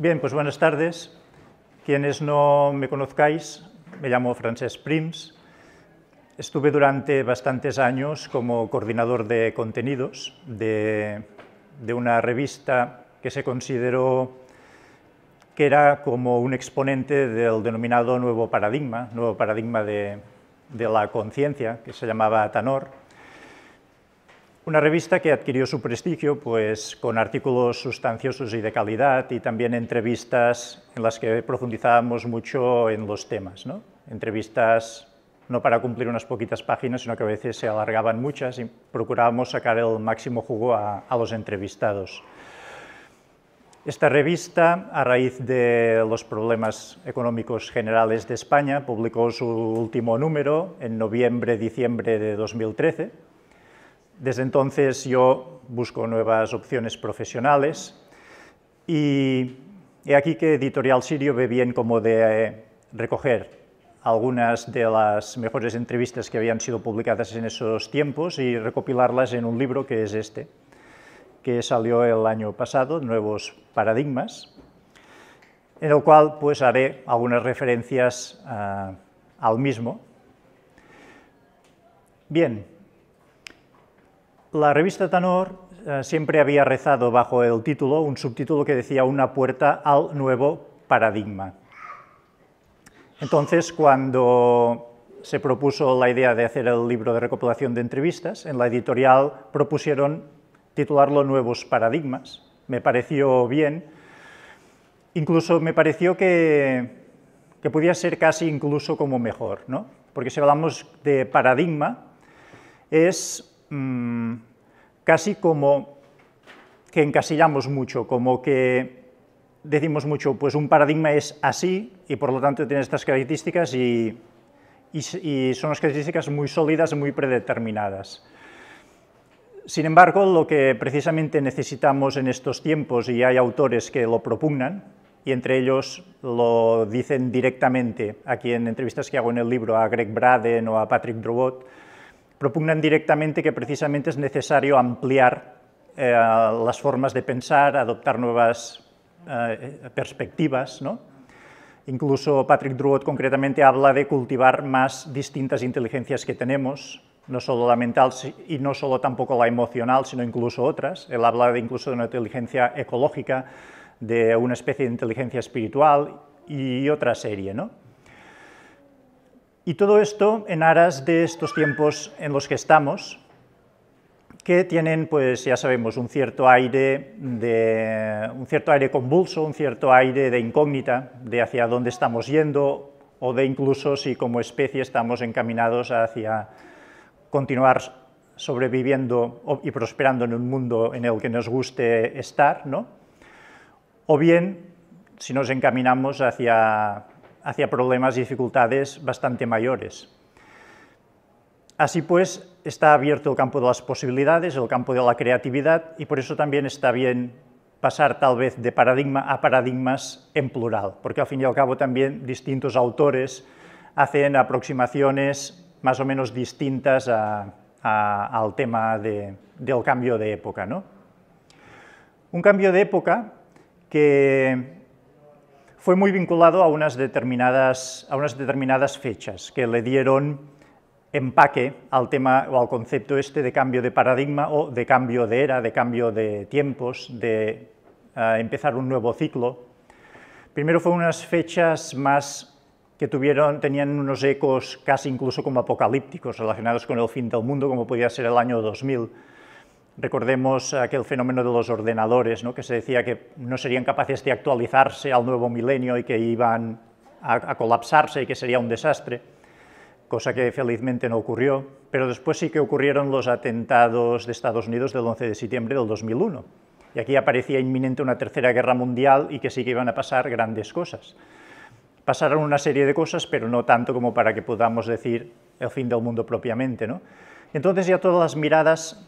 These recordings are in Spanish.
Bien, pues buenas tardes. Quienes no me conozcáis, me llamo Francesc Prims. Estuve durante bastantes años como coordinador de contenidos de una revista que se consideró que era como un exponente del denominado nuevo paradigma de la conciencia, que se llamaba Tanor. Una revista que adquirió su prestigio pues, con artículos sustanciosos y de calidad y también entrevistas en las que profundizábamos mucho en los temas, ¿no? Entrevistas no para cumplir unas poquitas páginas, sino que a veces se alargaban muchas y procurábamos sacar el máximo jugo a los entrevistados. Esta revista, a raíz de los problemas económicos generales de España, publicó su último número en noviembre-diciembre de 2013. Desde entonces yo busco nuevas opciones profesionales y he aquí que Editorial Sirio ve bien como de recoger algunas de las mejores entrevistas que habían sido publicadas en esos tiempos y recopilarlas en un libro que es este, que salió el año pasado, Nuevos Paradigmas, en el cual pues haré algunas referencias al mismo. Bien, la revista Tanor siempre había rezado bajo el título, un subtítulo que decía Una puerta al nuevo paradigma. Entonces, cuando se propuso la idea de hacer el libro de recopilación de entrevistas, en la editorial propusieron titularlo Nuevos Paradigmas. Me pareció bien, incluso me pareció que podía ser casi incluso como mejor, ¿no? Porque si hablamos de paradigma, es casi como que encasillamos mucho, como que decimos mucho, pues un paradigma es así y por lo tanto tiene estas características y son unas características muy sólidas, muy predeterminadas. Sin embargo, lo que precisamente necesitamos en estos tiempos, y hay autores que lo propugnan, y entre ellos lo dicen directamente, aquí en entrevistas que hago en el libro, a Greg Braden o a Patrick Drouot, propugnan directamente que precisamente es necesario ampliar las formas de pensar, adoptar nuevas perspectivas, ¿no? Incluso Patrick Drouot concretamente habla de cultivar más distintas inteligencias que tenemos, no solo la mental y no solo tampoco la emocional, sino incluso otras. Él habla incluso de una inteligencia ecológica, de una especie de inteligencia espiritual y otra serie, ¿no? Y todo esto en aras de estos tiempos en los que estamos, que tienen, pues ya sabemos, un cierto aire convulso, un cierto aire de incógnita, de hacia dónde estamos yendo, o de incluso si como especie estamos encaminados hacia continuar sobreviviendo y prosperando en un mundo en el que nos guste estar, ¿no? O bien, si nos encaminamos hacia problemas y dificultades bastante mayores. Así pues, está abierto el campo de las posibilidades, el campo de la creatividad, y por eso también está bien pasar tal vez de paradigma a paradigmas en plural, porque al fin y al cabo también distintos autores hacen aproximaciones más o menos distintas al tema del cambio de época, ¿no? Un cambio de época que fue muy vinculado a unas determinadas fechas que le dieron empaque al tema o al concepto este de cambio de paradigma o de cambio de era, de cambio de tiempos, de empezar un nuevo ciclo. Primero fueron unas fechas más que tenían unos ecos casi incluso como apocalípticos relacionados con el fin del mundo, como podía ser el año 2000. Recordemos aquel fenómeno de los ordenadores, ¿no? Que se decía que no serían capaces de actualizarse al nuevo milenio y que iban a colapsarse y que sería un desastre, cosa que felizmente no ocurrió, pero después sí que ocurrieron los atentados de Estados Unidos del 11 de septiembre del 2001, y aquí aparecía inminente una tercera guerra mundial y que sí que iban a pasar grandes cosas. Pasaron una serie de cosas, pero no tanto como para que podamos decir el fin del mundo propiamente, ¿no? Entonces ya todas las miradas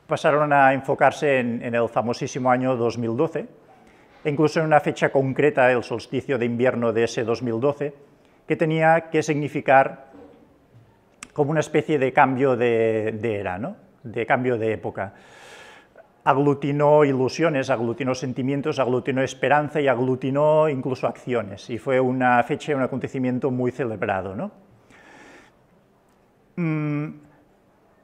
pasaron a enfocarse en el famosísimo año 2012, e incluso en una fecha concreta, el solsticio de invierno de ese 2012, que tenía que significar como una especie de cambio de era, ¿no? De cambio de época. aglutinó ilusiones, aglutinó sentimientos, aglutinó esperanza y aglutinó incluso acciones. Y fue una fecha y un acontecimiento muy celebrado, ¿no?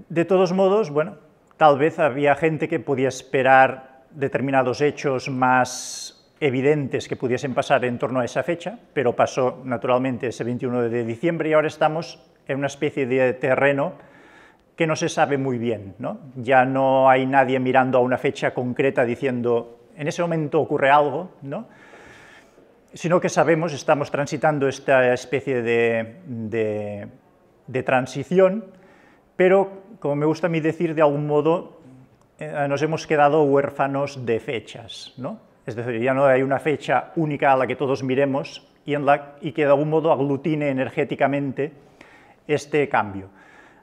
De todos modos, bueno, tal vez había gente que podía esperar determinados hechos más evidentes que pudiesen pasar en torno a esa fecha, pero pasó naturalmente ese 21 de diciembre y ahora estamos en una especie de terreno que no se sabe muy bien, ¿no? Ya no hay nadie mirando a una fecha concreta diciendo, en ese momento ocurre algo, ¿no? Sino que sabemos, estamos transitando esta especie de transición, pero, como me gusta a mí decir, de algún modo nos hemos quedado huérfanos de fechas, ¿no? Es decir, ya no hay una fecha única a la que todos miremos y que de algún modo aglutine energéticamente este cambio.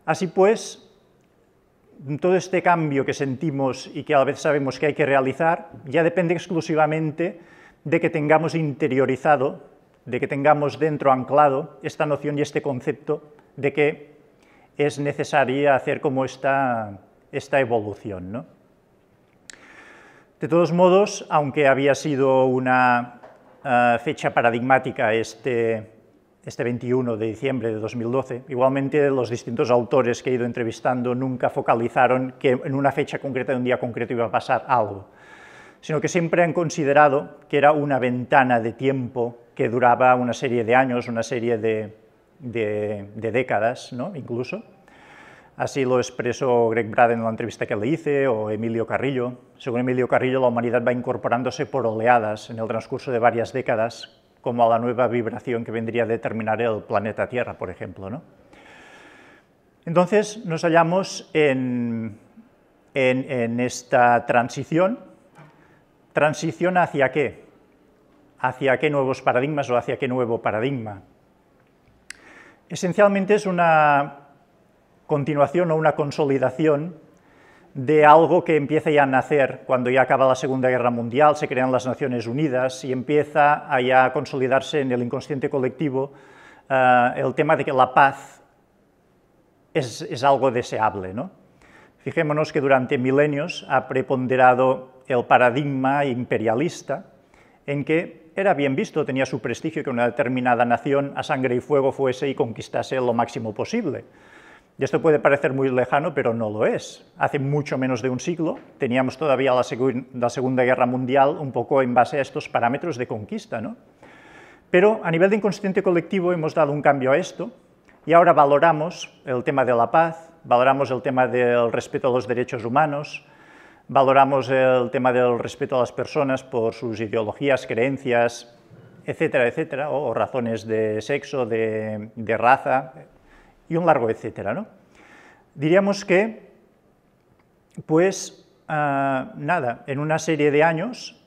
Así pues, todo este cambio que sentimos y que a la vez sabemos que hay que realizar ya depende exclusivamente de que tengamos interiorizado, de que tengamos dentro anclado esta noción y este concepto de que es necesaria hacer como esta evolución, ¿no? De todos modos, aunque había sido una fecha paradigmática este 21 de diciembre de 2012, igualmente los distintos autores que he ido entrevistando nunca focalizaron que en una fecha concreta, en un día concreto, iba a pasar algo, sino que siempre han considerado que era una ventana de tiempo que duraba una serie de años, una serie de décadas, ¿no? Incluso. Así lo expresó Greg Braden en la entrevista que le hice, o Emilio Carrillo. Según Emilio Carrillo, la humanidad va incorporándose por oleadas en el transcurso de varias décadas, como a la nueva vibración que vendría a determinar el planeta Tierra, por ejemplo, ¿no? Entonces, nos hallamos en esta transición. ¿Transición hacia qué? ¿Hacia qué nuevos paradigmas o hacia qué nuevo paradigma? Esencialmente es una continuación o una consolidación de algo que empieza ya a nacer cuando ya acaba la Segunda Guerra Mundial, se crean las Naciones Unidas y empieza a ya consolidarse en el inconsciente colectivo el tema de que la paz es algo deseable, ¿no? Fijémonos que durante milenios ha preponderado el paradigma imperialista en que era bien visto, tenía su prestigio que una determinada nación a sangre y fuego fuese y conquistase lo máximo posible. Y esto puede parecer muy lejano, pero no lo es. Hace mucho menos de un siglo teníamos todavía la Segunda Guerra Mundial un poco en base a estos parámetros de conquista, ¿no? Pero a nivel de inconsciente colectivo hemos dado un cambio a esto y ahora valoramos el tema de la paz, valoramos el tema del respeto a los derechos humanos, valoramos el tema del respeto a las personas por sus ideologías, creencias, etcétera, etcétera, o razones de sexo, de raza, y un largo etcétera, ¿no? Diríamos que, pues, nada, en una serie de años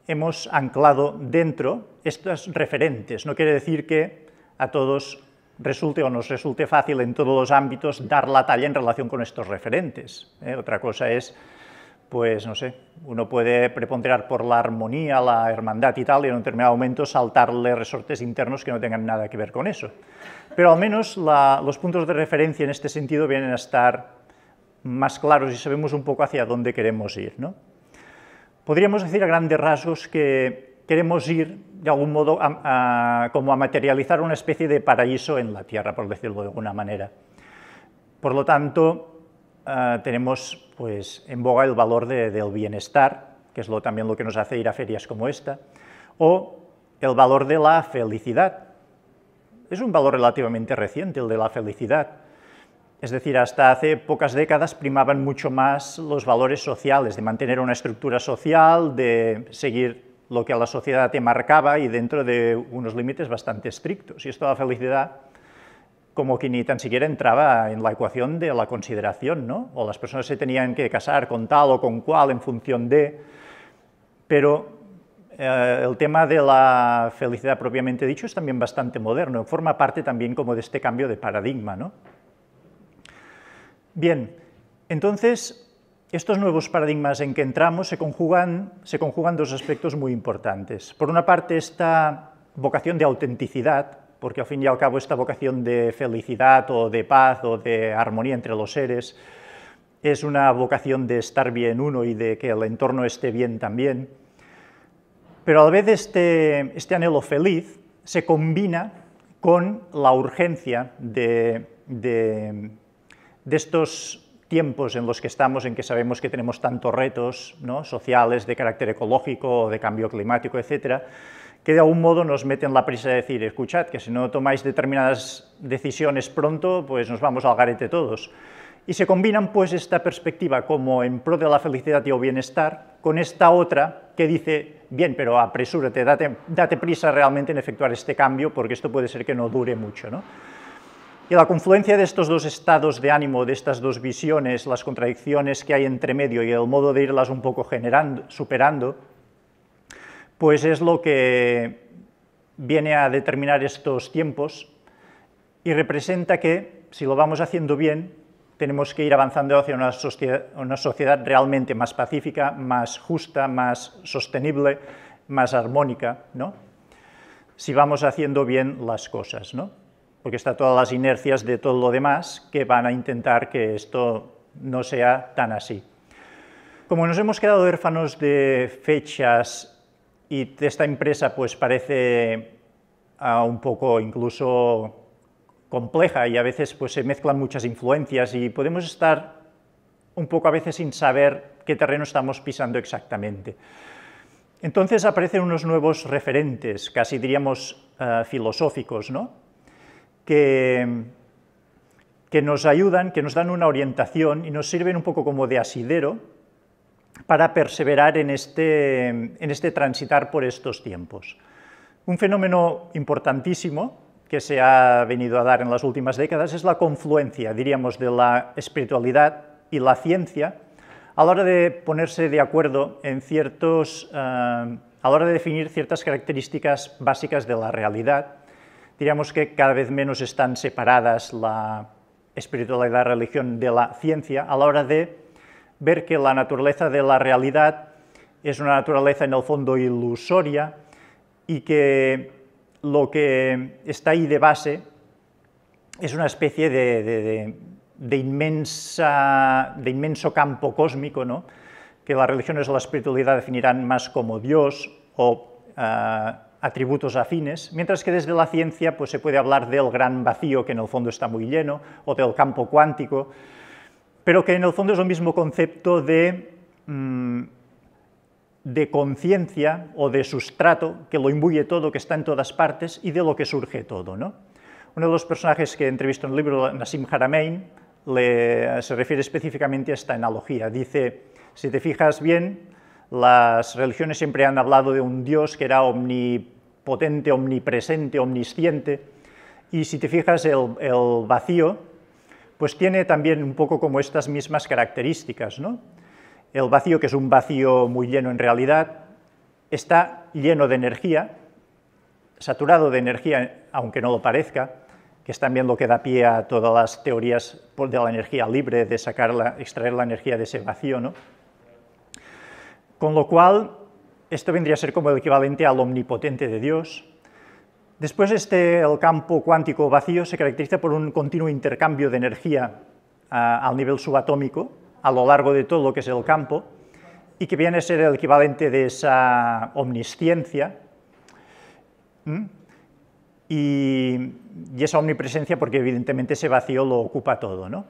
hemos anclado dentro estos referentes. No quiere decir que a todos resulte o nos resulte fácil en todos los ámbitos dar la talla en relación con estos referentes. Otra cosa es, pues, no sé, uno puede preponderar por la armonía, la hermandad y tal, y en un determinado momento saltarle resortes internos que no tengan nada que ver con eso. Pero al menos los puntos de referencia en este sentido vienen a estar más claros y sabemos un poco hacia dónde queremos ir, ¿no? Podríamos decir a grandes rasgos que queremos ir, de algún modo, como a materializar una especie de paraíso en la Tierra, por decirlo de alguna manera. Por lo tanto, tenemos pues, en boga el valor del bienestar, que es también lo que nos hace ir a ferias como esta, o el valor de la felicidad. Es un valor relativamente reciente, el de la felicidad. Es decir, hasta hace pocas décadas primaban mucho más los valores sociales, de mantener una estructura social, de seguir lo que a la sociedad te marcaba y dentro de unos límites bastante estrictos. Y esto de la felicidad, como que ni tan siquiera entraba en la ecuación de la consideración, ¿no? O las personas se tenían que casar con tal o con cual en función de... Pero el tema de la felicidad propiamente dicho es también bastante moderno, forma parte también como de este cambio de paradigma, ¿no? Bien, entonces, estos nuevos paradigmas en que entramos se conjugan dos aspectos muy importantes. Por una parte, esta vocación de autenticidad, porque al fin y al cabo esta vocación de felicidad o de paz o de armonía entre los seres es una vocación de estar bien uno y de que el entorno esté bien también, pero a la vez este anhelo feliz se combina con la urgencia de estos tiempos en los que estamos, en que sabemos que tenemos tantos retos, ¿no?, sociales, de carácter ecológico, de cambio climático, etcétera, que de algún modo nos meten la prisa de decir, escuchad, que si no tomáis determinadas decisiones pronto, pues nos vamos al garete todos. Y se combinan pues esta perspectiva como en pro de la felicidad y el bienestar con esta otra que dice, bien, pero apresúrate, date prisa realmente en efectuar este cambio porque esto puede ser que no dure mucho, ¿no? Y la confluencia de estos dos estados de ánimo, de estas dos visiones, las contradicciones que hay entre medio y el modo de irlas un poco superando, pues es lo que viene a determinar estos tiempos y representa que, si lo vamos haciendo bien, tenemos que ir avanzando hacia una sociedad realmente más pacífica, más justa, más sostenible, más armónica, ¿no?, si vamos haciendo bien las cosas, ¿no?, porque están todas las inercias de todo lo demás que van a intentar que esto no sea tan así. Como nos hemos quedado huérfanos de fechas y esta empresa pues parece un poco incluso compleja y a veces pues se mezclan muchas influencias y podemos estar un poco a veces sin saber qué terreno estamos pisando exactamente. Entonces aparecen unos nuevos referentes, casi diríamos filosóficos, ¿no?, que nos ayudan, que nos dan una orientación y nos sirven un poco como de asidero para perseverar en este transitar por estos tiempos. Un fenómeno importantísimo que se ha venido a dar en las últimas décadas es la confluencia, diríamos, de la espiritualidad y la ciencia a la hora de ponerse de acuerdo en a la hora de definir ciertas características básicas de la realidad. Diríamos que cada vez menos están separadas la espiritualidad y la religión de la ciencia a la hora de ver que la naturaleza de la realidad es una naturaleza en el fondo ilusoria y que lo que está ahí de base es una especie de inmenso campo cósmico, ¿no?, que las religiones o la espiritualidad definirán más como Dios o atributos afines, mientras que desde la ciencia pues, se puede hablar del gran vacío, que en el fondo está muy lleno, o del campo cuántico, pero que en el fondo es el mismo concepto de conciencia o de sustrato que lo imbuye todo, que está en todas partes y de lo que surge todo, ¿no? Uno de los personajes que entrevisto en el libro, Nassim Haramein, se refiere específicamente a esta analogía. Dice, si te fijas bien, las religiones siempre han hablado de un Dios que era omnipotente, omnipresente, omnisciente, y si te fijas, el vacío, pues tiene también un poco como estas mismas características, ¿no? El vacío, que es un vacío muy lleno en realidad, está lleno de energía, saturado de energía, aunque no lo parezca, que es también lo que da pie a todas las teorías de la energía libre, de extraer la energía de ese vacío, ¿no? Con lo cual, esto vendría a ser como el equivalente al omnipotente de Dios. Después, el campo cuántico vacío se caracteriza por un continuo intercambio de energía al nivel subatómico, a lo largo de todo lo que es el campo, y que viene a ser el equivalente de esa omnisciencia, y esa omnipresencia porque evidentemente ese vacío lo ocupa todo, ¿no?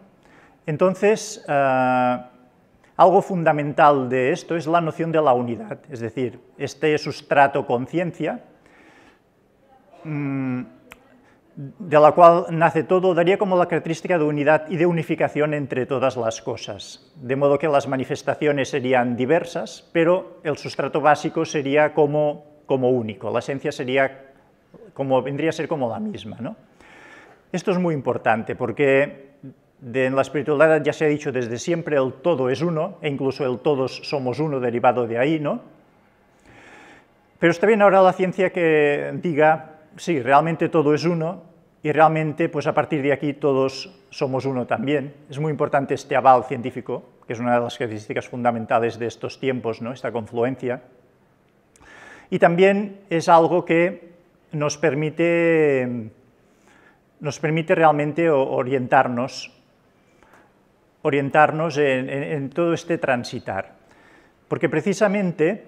Entonces, algo fundamental de esto es la noción de la unidad, es decir, este sustrato conciencia, de la cual nace todo, daría como la característica de unidad y de unificación entre todas las cosas, de modo que las manifestaciones serían diversas, pero el sustrato básico sería como único, la esencia vendría a ser como la misma, ¿no? Esto es muy importante porque en la espiritualidad ya se ha dicho desde siempre el todo es uno, e incluso el todos somos uno derivado de ahí, ¿no? Pero está bien ahora la ciencia que diga, sí, realmente todo es uno, y realmente, pues a partir de aquí todos somos uno también. Es muy importante este aval científico, que es una de las características fundamentales de estos tiempos, ¿no?, esta confluencia. Y también es algo que nos permite realmente orientarnos orientarnos en todo este transitar. Porque precisamente,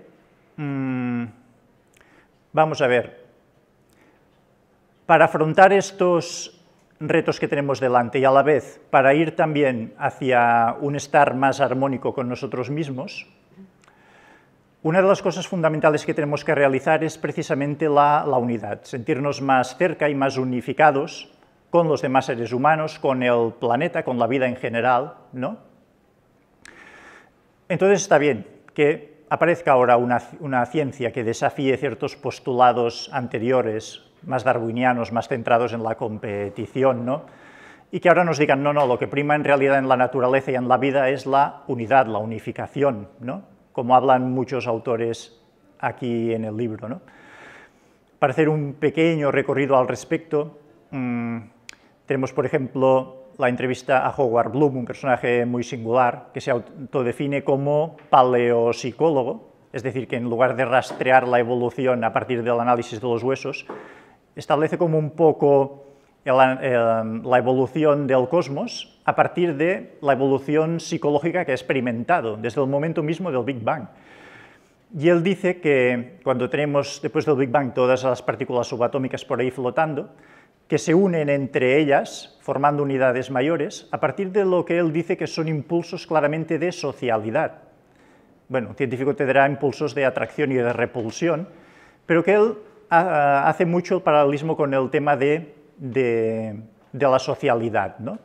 vamos a ver, para afrontar estos retos que tenemos delante y a la vez para ir también hacia un estar más armónico con nosotros mismos, una de las cosas fundamentales que tenemos que realizar es precisamente la unidad, sentirnos más cerca y más unificados con los demás seres humanos, con el planeta, con la vida en general, ¿no? Entonces está bien que aparezca ahora una ciencia que desafíe ciertos postulados anteriores, más darwinianos, más centrados en la competición, ¿no? Y que ahora nos digan, no, lo que prima en realidad en la naturaleza y en la vida es la unidad, la unificación, ¿no? Como hablan muchos autores aquí en el libro, ¿no? Para hacer un pequeño recorrido al respecto, tenemos, por ejemplo, la entrevista a Howard Bloom, un personaje muy singular, que se autodefine como paleopsicólogo, es decir, que en lugar de rastrear la evolución a partir del análisis de los huesos, establece como un poco la evolución del cosmos a partir de la evolución psicológica que ha experimentado desde el momento mismo del Big Bang. Y él dice que cuando tenemos, después del Big Bang, todas las partículas subatómicas por ahí flotando, que se unen entre ellas, formando unidades mayores, a partir de lo que él dice que son impulsos claramente de socialidad. Bueno, un científico tendrá impulsos de atracción y de repulsión, pero que él hace mucho el paralelismo con el tema de la socialidad, ¿no?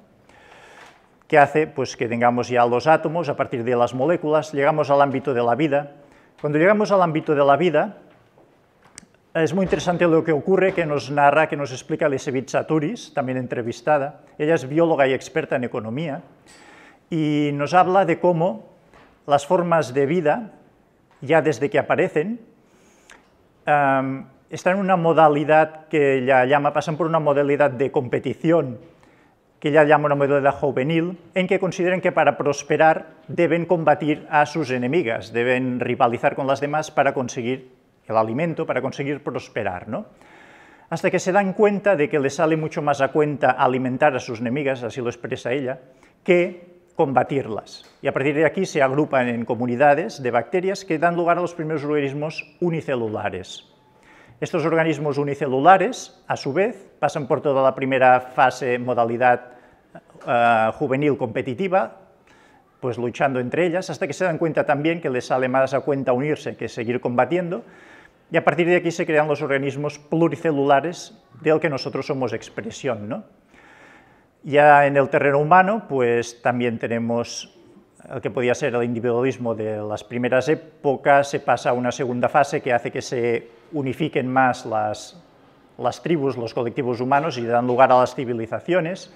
Que hace pues, que tengamos ya los átomos, a partir de las moléculas, llegamos al ámbito de la vida. Cuando llegamos al ámbito de la vida, es muy interesante lo que ocurre, que nos narra, que nos explica Elisabeth Sahtouris, también entrevistada. Ella es bióloga y experta en economía, y nos habla de cómo las formas de vida, ya desde que aparecen, están en una modalidad que ella llama, pasan por una modalidad de competición, que ella llama una modalidad juvenil, en que consideran que para prosperar deben combatir a sus enemigas, deben rivalizar con las demás para conseguir el alimento, para conseguir prosperar, ¿no? Hasta que se dan cuenta de que les sale mucho más a cuenta alimentar a sus enemigas, así lo expresa ella, que combatirlas. Y a partir de aquí se agrupan en comunidades de bacterias que dan lugar a los primeros organismos unicelulares. Estos organismos unicelulares, a su vez, pasan por toda la primera fase, modalidad juvenil competitiva, pues luchando entre ellas, hasta que se dan cuenta también que les sale más a cuenta unirse que seguir combatiendo, y a partir de aquí se crean los organismos pluricelulares del que nosotros somos expresión, ¿no? Ya en el terreno humano, pues también tenemos el que podía ser el individualismo de las primeras épocas, se pasa a una segunda fase que hace que se unifiquen más las tribus, los colectivos humanos y dan lugar a las civilizaciones.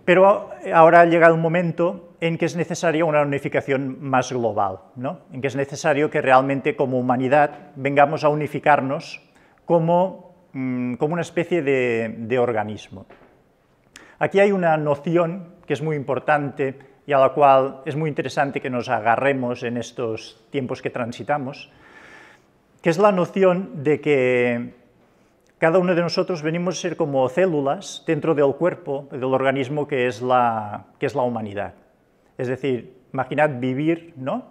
Pero ahora llega el momento en que es necesaria una unificación más global, ¿no? En que es necesario que realmente como humanidad vengamos a unificarnos como una especie de organismo. Aquí hay una noción que es muy importante y a la cual es muy interesante que nos agarremos en estos tiempos que transitamos, que es la noción de que cada uno de nosotros venimos a ser como células dentro del cuerpo, del organismo que es la humanidad. Es decir, imaginad vivir, ¿no?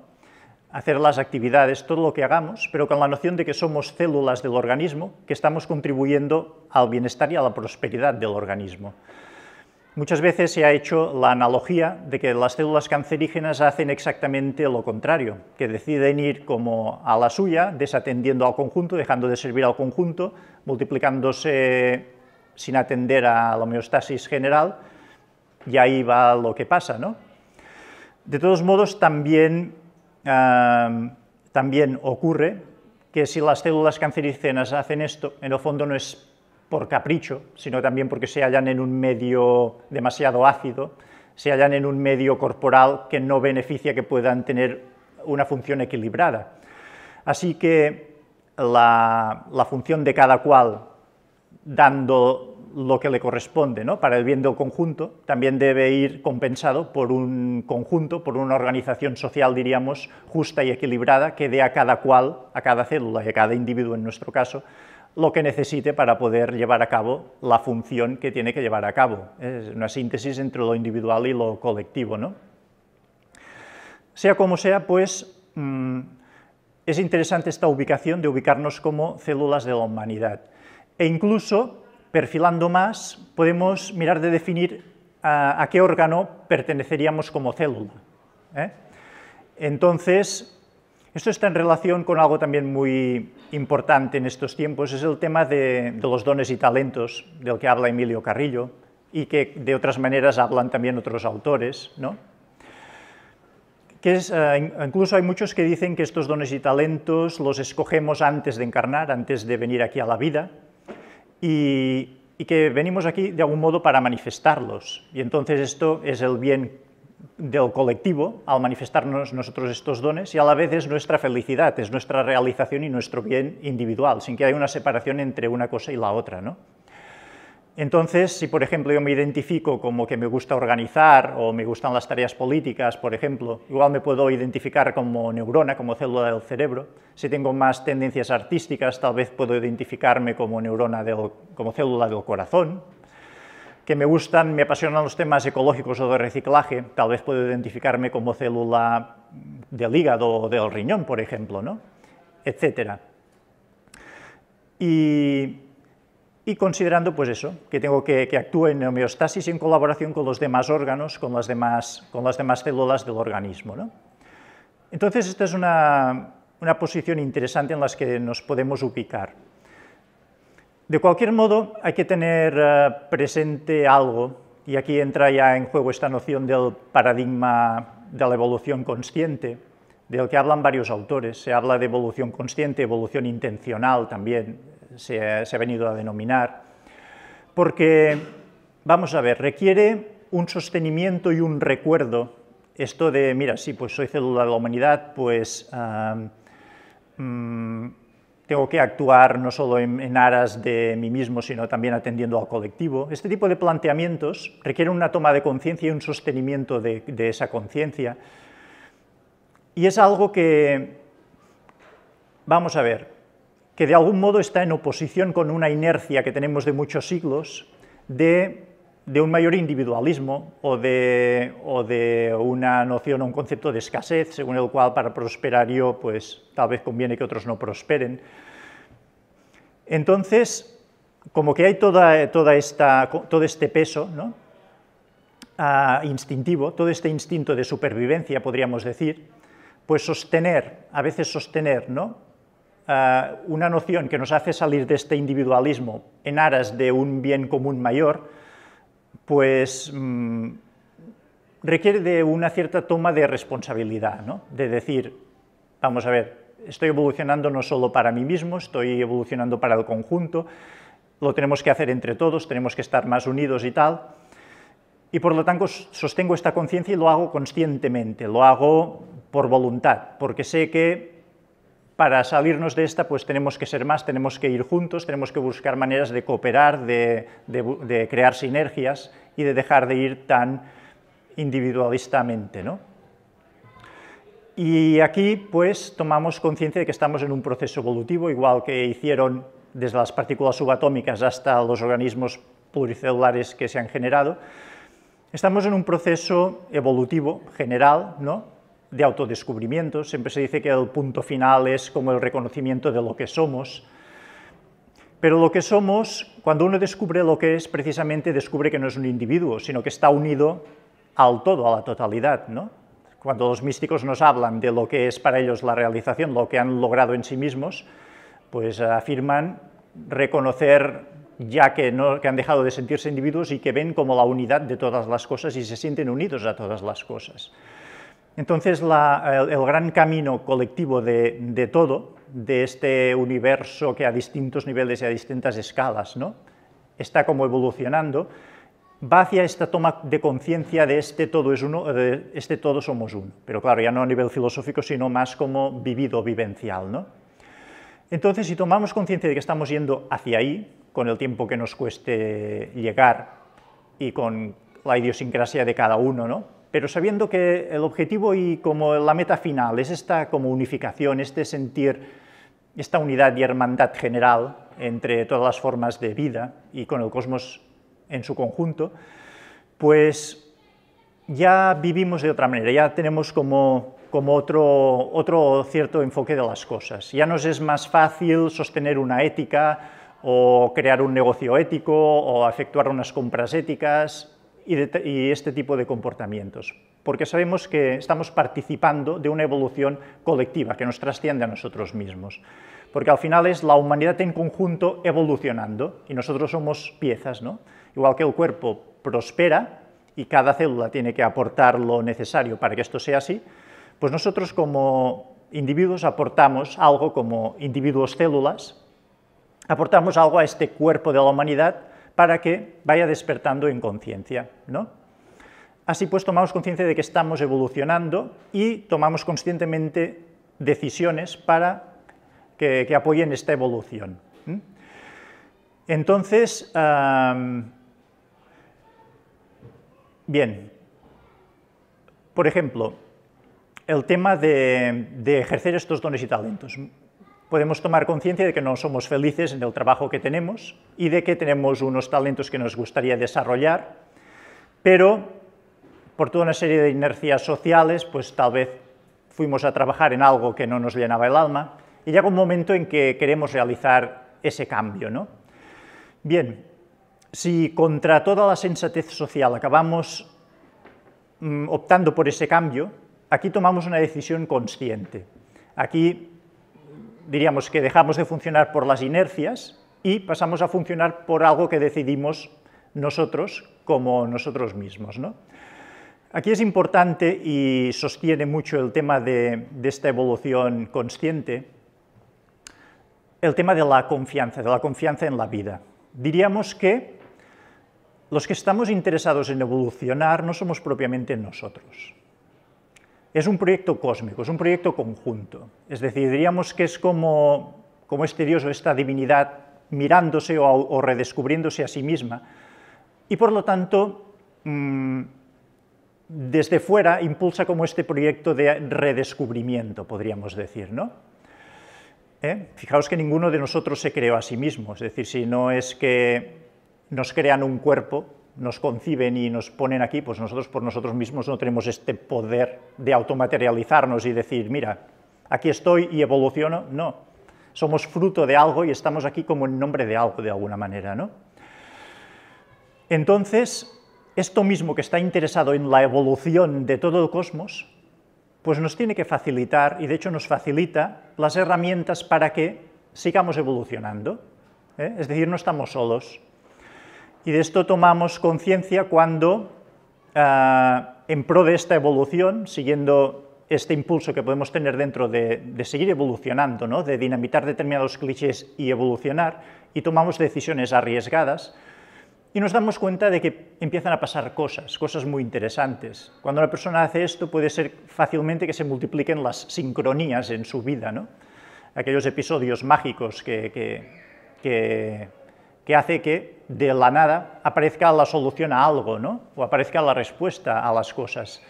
Hacer las actividades, todo lo que hagamos, pero con la noción de que somos células del organismo, que estamos contribuyendo al bienestar y a la prosperidad del organismo. Muchas veces se ha hecho la analogía de que las células cancerígenas hacen exactamente lo contrario, que deciden ir como a la suya, desatendiendo al conjunto, dejando de servir al conjunto, multiplicándose sin atender a la homeostasis general, y ahí va lo que pasa, ¿no? De todos modos, también ocurre que si las células cancerígenas hacen esto, en el fondo no es por capricho, sino también porque se hallan en un medio demasiado ácido, se hallan en un medio corporal que no beneficia que puedan tener una función equilibrada. Así que la función de cada cual, dando lo que le corresponde, ¿no? Para el bien del conjunto, también debe ir compensado por un conjunto, por una organización social, diríamos, justa y equilibrada, que dé a cada cual, a cada célula y a cada individuo en nuestro caso, lo que necesite para poder llevar a cabo la función que tiene que llevar a cabo. Es una síntesis entre lo individual y lo colectivo, ¿no? Sea como sea, pues es interesante esta ubicación de ubicarnos como células de la humanidad. E incluso, perfilando más, podemos mirar de definir a qué órgano perteneceríamos como célula. Entonces, esto está en relación con algo también muy importante en estos tiempos, es el tema de los dones y talentos, del que habla Emilio Carrillo, y que de otras maneras hablan también otros autores, ¿no? Incluso hay muchos que dicen que estos dones y talentos los escogemos antes de encarnar, antes de venir aquí a la vida, y que venimos aquí de algún modo para manifestarlos. Y entonces esto es el bien del colectivo al manifestarnos nosotros estos dones, y a la vez es nuestra felicidad, es nuestra realización y nuestro bien individual, sin que haya una separación entre una cosa y la otra, ¿no? Entonces, si por ejemplo yo me identifico como que me gusta organizar o me gustan las tareas políticas, por ejemplo, igual me puedo identificar como neurona, como célula del cerebro. Si tengo más tendencias artísticas, tal vez puedo identificarme como neurona, como célula del corazón. Que me apasionan los temas ecológicos o de reciclaje, tal vez puedo identificarme como célula del hígado o del riñón, por ejemplo, ¿no? Etcétera. Y considerando, pues eso, que tengo que actúe en homeostasis y en colaboración con los demás órganos, con las demás células del organismo, ¿no? Entonces, esta es una posición interesante en la que nos podemos ubicar. De cualquier modo, hay que tener presente algo, y aquí entra ya en juego esta noción del paradigma de la evolución consciente, del que hablan varios autores. Se habla de evolución consciente, evolución intencional también, se ha venido a denominar, porque, vamos a ver, requiere un sostenimiento y un recuerdo. Esto de, mira, sí, pues soy célula de la humanidad, pues tengo que actuar no solo en aras de mí mismo, sino también atendiendo al colectivo. Este tipo de planteamientos requieren una toma de conciencia y un sostenimiento de esa conciencia. Y es algo que, vamos a ver, que de algún modo está en oposición con una inercia que tenemos de muchos siglos de un mayor individualismo o de una noción o un concepto de escasez, según el cual para prosperar yo, pues tal vez conviene que otros no prosperen. Entonces, como que hay todo este peso, ¿no? Instintivo, todo este instinto de supervivencia, podríamos decir, pues a veces sostener, ¿no? Una noción que nos hace salir de este individualismo en aras de un bien común mayor, pues requiere de una cierta toma de responsabilidad, ¿no? De decir, vamos a ver, estoy evolucionando no solo para mí mismo, estoy evolucionando para el conjunto, lo tenemos que hacer entre todos, tenemos que estar más unidos y tal, y por lo tanto sostengo esta conciencia y lo hago conscientemente, lo hago por voluntad, porque sé que para salirnos de esta, pues tenemos que ser más, tenemos que ir juntos, tenemos que buscar maneras de cooperar, de crear sinergias y de dejar de ir tan individualistamente, ¿no? Y aquí, pues, tomamos conciencia de que estamos en un proceso evolutivo, igual que hicieron desde las partículas subatómicas hasta los organismos pluricelulares que se han generado. Estamos en un proceso evolutivo general, ¿no? De autodescubrimiento. Siempre se dice que el punto final es como el reconocimiento de lo que somos, pero lo que somos, cuando uno descubre lo que es, precisamente descubre que no es un individuo, sino que está unido al todo, a la totalidad, ¿no? Cuando los místicos nos hablan de lo que es para ellos la realización, lo que han logrado en sí mismos, pues afirman reconocer ya que han dejado de sentirse individuos y que ven como la unidad de todas las cosas y se sienten unidos a todas las cosas. Entonces, el gran camino colectivo de todo, de este universo que a distintos niveles y a distintas escalas, ¿no? Está como evolucionando, va hacia esta toma de conciencia de este todo es uno, de este todo somos uno. Pero claro, ya no a nivel filosófico, sino más como vivido, vivencial, ¿no? Entonces, si tomamos conciencia de que estamos yendo hacia ahí, con el tiempo que nos cueste llegar y con la idiosincrasia de cada uno, ¿no? Pero sabiendo que el objetivo y como la meta final es esta como unificación, este sentir, esta unidad y hermandad general, entre todas las formas de vida y con el cosmos en su conjunto, pues ya vivimos de otra manera, ya tenemos como otro cierto enfoque de las cosas. Ya nos es más fácil sostener una ética o crear un negocio ético o efectuar unas compras éticas y este tipo de comportamientos, porque sabemos que estamos participando de una evolución colectiva que nos trasciende a nosotros mismos, porque al final es la humanidad en conjunto evolucionando y nosotros somos piezas, ¿no? Igual que el cuerpo prospera y cada célula tiene que aportar lo necesario para que esto sea así, pues nosotros como individuos aportamos algo como individuos células, aportamos algo a este cuerpo de la humanidad para que vaya despertando en conciencia, ¿no? Así pues tomamos conciencia de que estamos evolucionando y tomamos conscientemente decisiones para que apoyen esta evolución. Entonces, bien, por ejemplo, el tema de ejercer estos dones y talentos. Podemos tomar conciencia de que no somos felices en el trabajo que tenemos y de que tenemos unos talentos que nos gustaría desarrollar, pero por toda una serie de inercias sociales, pues tal vez fuimos a trabajar en algo que no nos llenaba el alma y llega un momento en que queremos realizar ese cambio, ¿no? Bien, si contra toda la sensatez social acabamos optando por ese cambio, aquí tomamos una decisión consciente. Aquí diríamos que dejamos de funcionar por las inercias y pasamos a funcionar por algo que decidimos nosotros como nosotros mismos, ¿no? Aquí es importante y sostiene mucho el tema de esta evolución consciente, el tema de la confianza en la vida. Diríamos que los que estamos interesados en evolucionar no somos propiamente nosotros. Es un proyecto cósmico, es un proyecto conjunto. Es decir, diríamos que es como este Dios o esta divinidad mirándose o redescubriéndose a sí misma y por lo tanto desde fuera impulsa como este proyecto de redescubrimiento, podríamos decir, ¿no? Fijaos que ninguno de nosotros se creó a sí mismo, es decir, si no es que nos crean un cuerpo, nos conciben y nos ponen aquí, pues nosotros por nosotros mismos no tenemos este poder de automaterializarnos y decir, mira, aquí estoy y evoluciono. No, somos fruto de algo y estamos aquí como en nombre de algo, de alguna manera, ¿no? Entonces, esto mismo que está interesado en la evolución de todo el cosmos, pues nos tiene que facilitar, y de hecho nos facilita, las herramientas para que sigamos evolucionando. Es decir, no estamos solos. Y de esto tomamos conciencia cuando, en pro de esta evolución, siguiendo este impulso que podemos tener dentro de seguir evolucionando, ¿no? De dinamitar determinados clichés y evolucionar, y tomamos decisiones arriesgadas, y nos damos cuenta de que empiezan a pasar cosas muy interesantes. Cuando una persona hace esto, puede ser fácilmente que se multipliquen las sincronías en su vida, ¿no? Aquellos episodios mágicos que hace que de la nada aparezca la solución a algo, ¿no? O aparezca la respuesta a las cosas.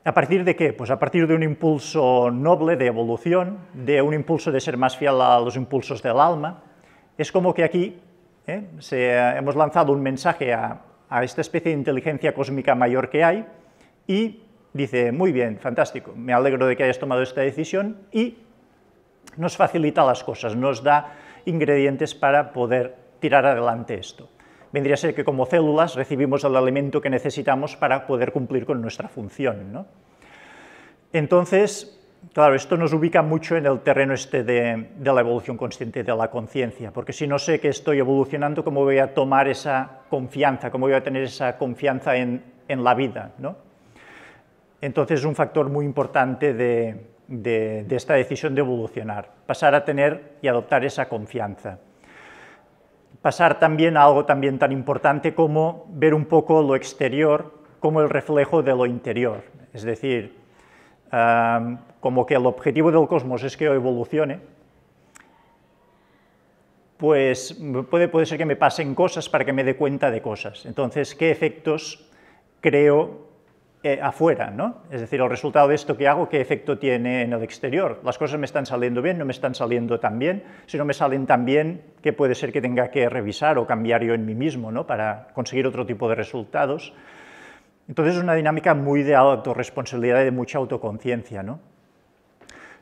¿A partir de qué? Pues a partir de un impulso noble de evolución, de un impulso de ser más fiel a los impulsos del alma. Es como que aquí hemos lanzado un mensaje a esta especie de inteligencia cósmica mayor que hay y dice, muy bien, fantástico, me alegro de que hayas tomado esta decisión y nos facilita las cosas, nos da ingredientes para poder tirar adelante esto. Vendría a ser que como células recibimos el alimento que necesitamos para poder cumplir con nuestra función, ¿no? Entonces, claro, esto nos ubica mucho en el terreno de la evolución consciente, de la conciencia, porque si no sé que estoy evolucionando, ¿cómo voy a tomar esa confianza? ¿Cómo voy a tener esa confianza en la vida, ¿no? Entonces es un factor muy importante de esta decisión de evolucionar, pasar a tener y adoptar esa confianza. Pasar también a algo también tan importante como ver un poco lo exterior como el reflejo de lo interior, es decir, como que el objetivo del cosmos es que yo evolucione, pues puede ser que me pasen cosas para que me dé cuenta de cosas. Entonces, ¿qué efectos creo afuera, ¿no? Es decir, el resultado de esto que hago, ¿qué efecto tiene en el exterior? ¿Las cosas me están saliendo bien? ¿No me están saliendo tan bien? Si no me salen tan bien, ¿qué puede ser que tenga que revisar o cambiar yo en mí mismo, ¿no? Para conseguir otro tipo de resultados? Entonces es una dinámica muy de autorresponsabilidad y de mucha autoconciencia, ¿no?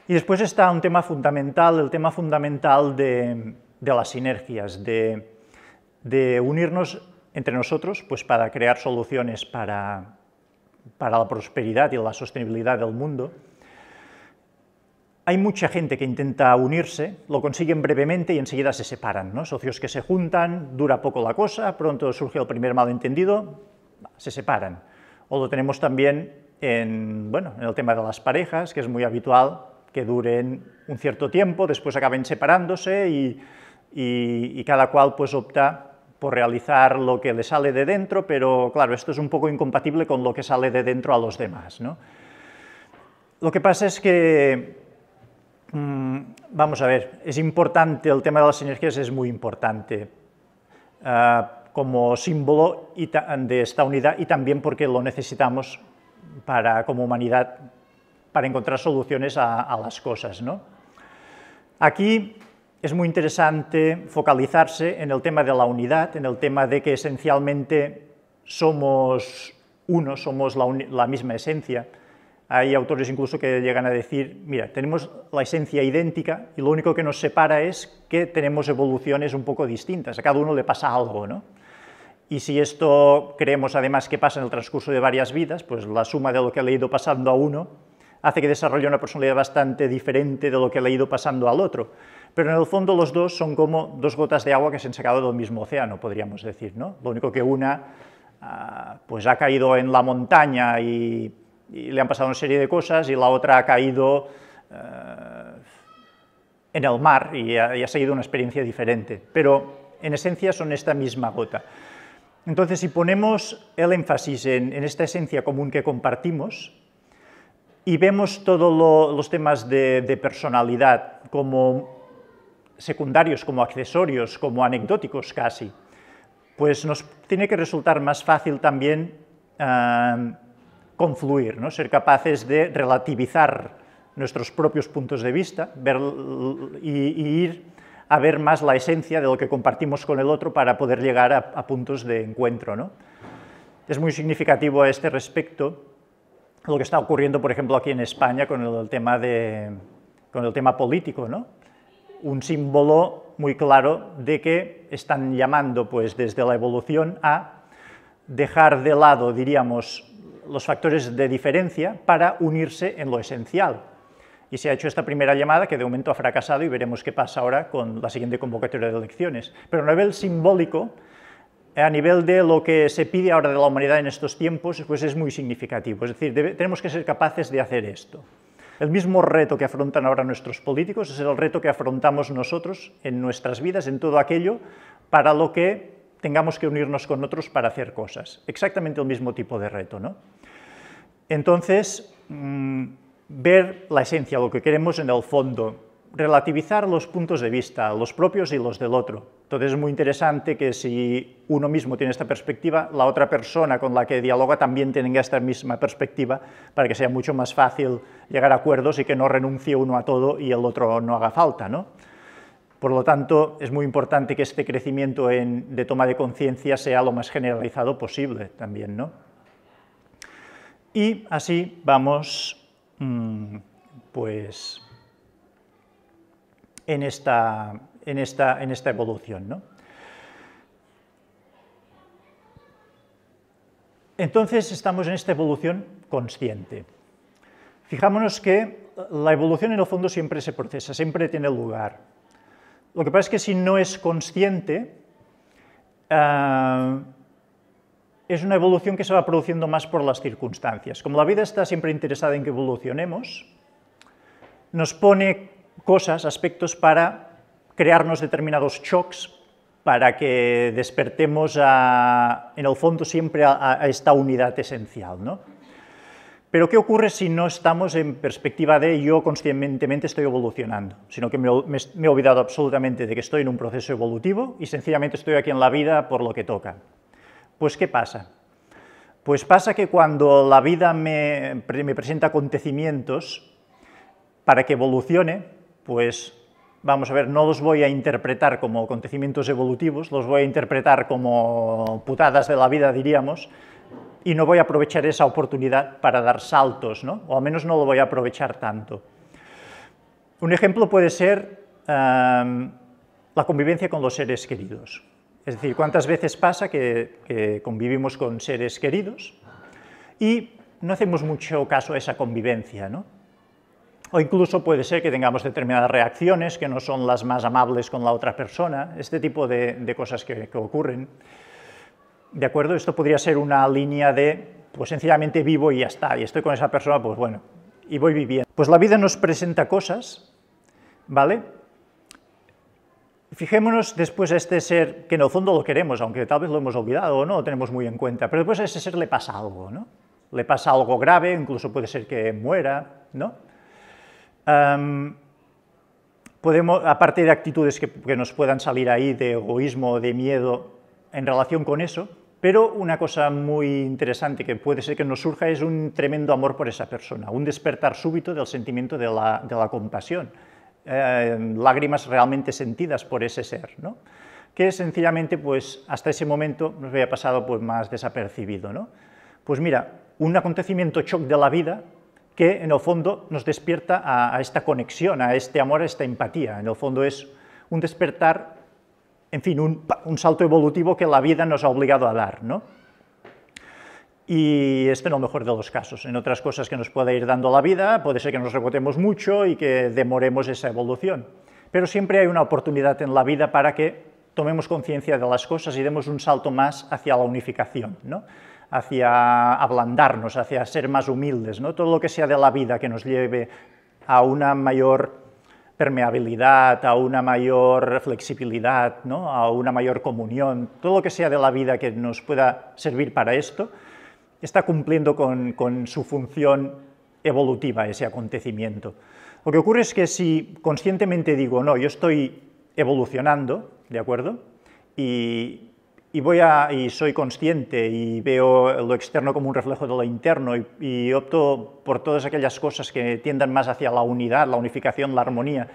Y después está un tema fundamental, el tema fundamental de las sinergias, de unirnos entre nosotros pues, para crear soluciones para la prosperidad y la sostenibilidad del mundo. Hay mucha gente que intenta unirse, lo consiguen brevemente y enseguida se separan, ¿no? Socios que se juntan, dura poco la cosa, pronto surge el primer malentendido, se separan. O lo tenemos también en el tema de las parejas, que es muy habitual que duren un cierto tiempo, después acaben separándose y cada cual pues, opta por realizar lo que le sale de dentro, pero claro, esto es un poco incompatible con lo que sale de dentro a los demás, ¿no? Lo que pasa es que, vamos a ver, es importante, el tema de las sinergias es muy importante como símbolo de esta unidad y también porque lo necesitamos como humanidad para encontrar soluciones a las cosas, ¿no? Aquí es muy interesante focalizarse en el tema de la unidad, en el tema de que esencialmente somos uno, somos la misma esencia. Hay autores incluso que llegan a decir, mira, tenemos la esencia idéntica y lo único que nos separa es que tenemos evoluciones un poco distintas, a cada uno le pasa algo, ¿no? Y si esto creemos además que pasa en el transcurso de varias vidas, pues la suma de lo que le ha ido pasando a uno hace que desarrolle una personalidad bastante diferente de lo que le ha ido pasando al otro. Pero en el fondo los dos son como dos gotas de agua que se han sacado del mismo océano, podríamos decir, ¿no? Lo único que una pues ha caído en la montaña y le han pasado una serie de cosas y la otra ha caído en el mar y ha seguido una experiencia diferente. Pero en esencia son esta misma gota. Entonces, si ponemos el énfasis en esta esencia común que compartimos y vemos todos los temas de personalidad como secundarios, como accesorios, como anecdóticos casi, pues nos tiene que resultar más fácil también confluir, ¿no? Ser capaces de relativizar nuestros propios puntos de vista y ir a ver más la esencia de lo que compartimos con el otro para poder llegar a puntos de encuentro, ¿no? Es muy significativo a este respecto lo que está ocurriendo, por ejemplo, aquí en España con el tema político, ¿no? Un símbolo muy claro de que están llamando, pues, desde la evolución a dejar de lado, diríamos, los factores de diferencia para unirse en lo esencial. Y se ha hecho esta primera llamada que de momento ha fracasado y veremos qué pasa ahora con la siguiente convocatoria de elecciones. Pero a nivel simbólico, a nivel de lo que se pide ahora de la humanidad en estos tiempos, pues es muy significativo. Es decir, tenemos que ser capaces de hacer esto. El mismo reto que afrontan ahora nuestros políticos es el reto que afrontamos nosotros en nuestras vidas, en todo aquello para lo que tengamos que unirnos con otros para hacer cosas. Exactamente el mismo tipo de reto, ¿no? Entonces, ver la esencia, lo que queremos en el fondo, relativizar los puntos de vista, los propios y los del otro. Entonces es muy interesante que si uno mismo tiene esta perspectiva, la otra persona con la que dialoga también tenga esta misma perspectiva para que sea mucho más fácil llegar a acuerdos y que no renuncie uno a todo y el otro no haga falta, ¿no? Por lo tanto, es muy importante que este crecimiento de toma de conciencia sea lo más generalizado posible también, ¿no? Y así vamos, pues, en esta evolución, ¿no? Entonces, estamos en esta evolución consciente. Fijámonos que la evolución en el fondo siempre se procesa, siempre tiene lugar. Lo que pasa es que si no es consciente, es una evolución que se va produciendo más por las circunstancias. Como la vida está siempre interesada en que evolucionemos, nos pone cosas, aspectos para crearnos determinados shocks para que despertemos en el fondo siempre a esta unidad esencial, ¿no? Pero ¿qué ocurre si no estamos en perspectiva de yo conscientemente estoy evolucionando? Sino que me he olvidado absolutamente de que estoy en un proceso evolutivo y sencillamente estoy aquí en la vida por lo que toca. Pues ¿qué pasa? Pues pasa que cuando la vida me presenta acontecimientos, para que evolucione, pues vamos a ver, no los voy a interpretar como acontecimientos evolutivos, los voy a interpretar como putadas de la vida, diríamos, y no voy a aprovechar esa oportunidad para dar saltos, ¿no? O al menos no lo voy a aprovechar tanto. Un ejemplo puede ser la convivencia con los seres queridos. Es decir, ¿cuántas veces pasa que convivimos con seres queridos y no hacemos mucho caso a esa convivencia, ¿no? O incluso puede ser que tengamos determinadas reacciones que no son las más amables con la otra persona, este tipo de cosas que ocurren. ¿De acuerdo? Esto podría ser una línea de, pues sencillamente vivo y ya está, y estoy con esa persona, pues bueno, y voy viviendo. Pues la vida nos presenta cosas, ¿vale? Fijémonos después a este ser, que en el fondo lo queremos, aunque tal vez lo hemos olvidado o no lo tenemos muy en cuenta, pero después a ese ser le pasa algo, ¿no? Le pasa algo grave, incluso puede ser que muera, ¿no? Aparte de actitudes que nos puedan salir ahí de egoísmo o de miedo en relación con eso, pero una cosa muy interesante que puede ser que nos surja es un tremendo amor por esa persona, un despertar súbito del sentimiento de la compasión, lágrimas realmente sentidas por ese ser, ¿no? Que sencillamente, pues, hasta ese momento nos había pasado pues, más desapercibido, ¿no? Pues mira, un acontecimiento shock de la vida que en el fondo nos despierta a esta conexión, a este amor, a esta empatía. En el fondo es un despertar, en fin, un salto evolutivo que la vida nos ha obligado a dar, ¿no? Y esto en lo mejor de los casos. En otras cosas que nos pueda ir dando la vida, puede ser que nos rebotemos mucho y que demoremos esa evolución. Pero siempre hay una oportunidad en la vida para que tomemos conciencia de las cosas y demos un salto más hacia la unificación, ¿no? Hacia ablandarnos, hacia ser más humildes, ¿no? Todo lo que sea de la vida que nos lleve a una mayor permeabilidad, a una mayor flexibilidad, ¿no? A una mayor comunión, todo lo que sea de la vida que nos pueda servir para esto, está cumpliendo con su función evolutiva ese acontecimiento. Lo que ocurre es que si conscientemente digo, no, yo estoy evolucionando, ¿de acuerdo? Y soy consciente y veo lo externo como un reflejo de lo interno y opto por todas aquellas cosas que tiendan más hacia la unidad, la unificación, la armonía.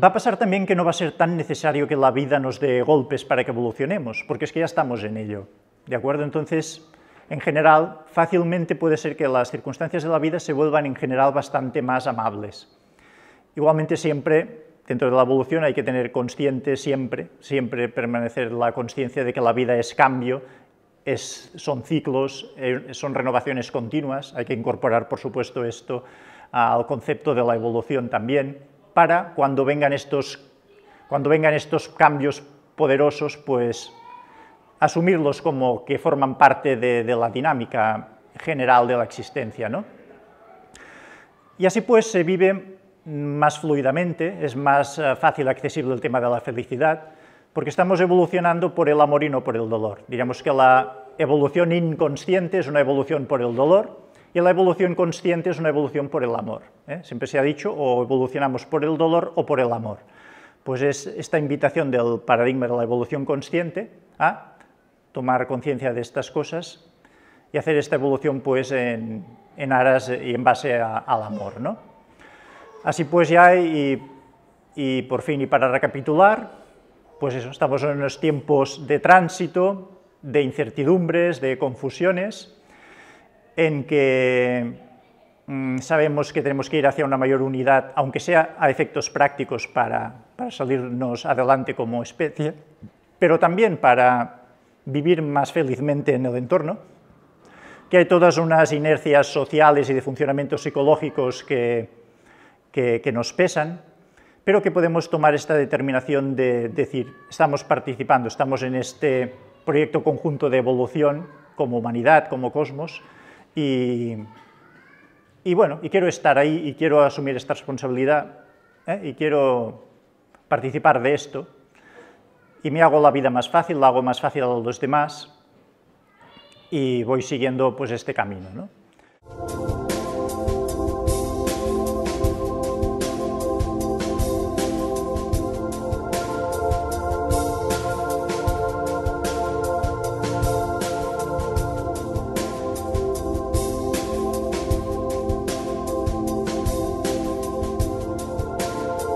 Va a pasar también que no va a ser tan necesario que la vida nos dé golpes para que evolucionemos, porque es que ya estamos en ello, ¿de acuerdo? Entonces, en general, fácilmente puede ser que las circunstancias de la vida se vuelvan en general bastante más amables. Igualmente siempre, dentro de la evolución hay que tener consciente siempre permanecer la consciencia de que la vida es cambio, son ciclos, son renovaciones continuas, hay que incorporar por supuesto esto al concepto de la evolución también, para cuando vengan estos cambios poderosos, pues asumirlos como que forman parte de la dinámica general de la existencia, ¿no? Y así pues se vive más fluidamente, es más fácil accesible el tema de la felicidad, porque estamos evolucionando por el amor y no por el dolor. Diríamos que la evolución inconsciente es una evolución por el dolor y la evolución consciente es una evolución por el amor. Siempre se ha dicho, o evolucionamos por el dolor o por el amor. Pues es esta invitación del paradigma de la evolución consciente a tomar conciencia de estas cosas y hacer esta evolución pues en aras y en base al amor, ¿no? Así pues ya, y por fin, y para recapitular, pues eso, estamos en unos tiempos de tránsito, de incertidumbres, de confusiones, en que sabemos que tenemos que ir hacia una mayor unidad, aunque sea a efectos prácticos para salirnos adelante como especie, pero también para vivir más felizmente en el entorno, que hay todas unas inercias sociales y de funcionamientos psicológicos que nos pesan, pero que podemos tomar esta determinación de decir, estamos participando, estamos en este proyecto conjunto de evolución como humanidad, como cosmos, y bueno, y quiero estar ahí, y quiero asumir esta responsabilidad, y quiero participar de esto, y me hago la vida más fácil, la hago más fácil a los demás, y voy siguiendo pues este camino, ¿no?